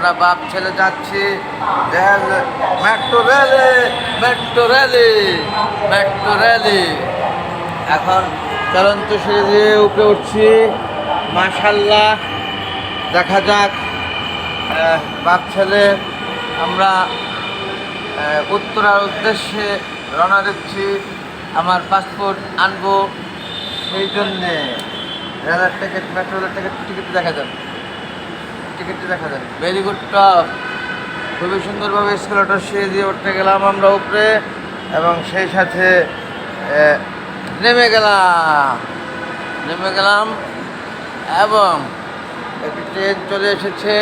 আমরা বাপ ছেলে যাচ্ছি রেল, মেট্রো রেলে, মেট্রো রেলে, মেট্রো রেলে। এখন চলন্ত সিঁড়ি দিয়ে উপরে উঠছি। মাশাআল্লাহ, দেখা যাক। বাপ ছেলে আমরা উত্তরার উদ্দেশ্যে রওনা দিচ্ছি। আমার পাসপোর্ট আনবো, সেই জন্যে রেলের টিকিট, মেট্রো রেলের টিকিট দেখা যান, টিকিটটি দেখা যান। ভেরি গুড টপ, খুবই সুন্দরভাবে স্কেলেটর সিঁড়ি দিয়ে উঠতে গেলাম আমরা উপরে, এবং সেই সাথে নেমে গেলাম এবং একটি ট্রেন চলে এসেছে।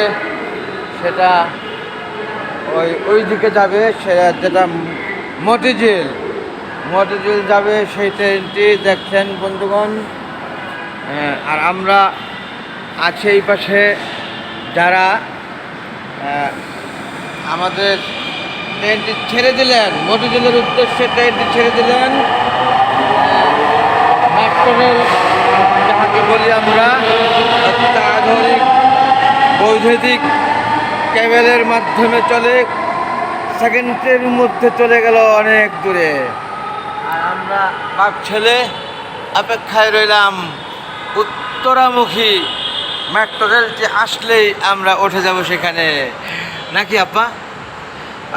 সেটা ওই দিকে যাবে, সেটা যেটা মতিঝিল যাবে, সেই ট্রেনটি দেখছেন বন্ধুগণ। আর আমরা আছি এই পাশে, যারা আমাদের ট্রেনটি ছেড়ে দিলেন, মতিঝিলের উদ্দেশ্যে ট্রেনটি ছেড়ে দিলেন। মেট্রো রেল যাহাকে বলি আমরা, অত্যাধুনিক বৈদ্যুতিক কেবেলের মাধ্যমে চলে, সেকেন্ডের মধ্যে চলে গেল অনেক দূরে। আর আমরা বাপ ছেলে অপেক্ষায় রইলাম উত্তরামুখী মেট্রো রেলটি আসলেই আমরা উঠে যাব সেখানে, নাকি আপা?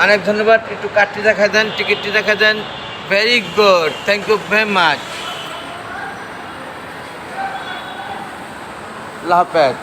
অনেক ধন্যবাদ। একটু কার্ডটি দেখা দেন, টিকিটটি দেখা দেন। Very good, thank you very much. আল্লাহ হাফেজ।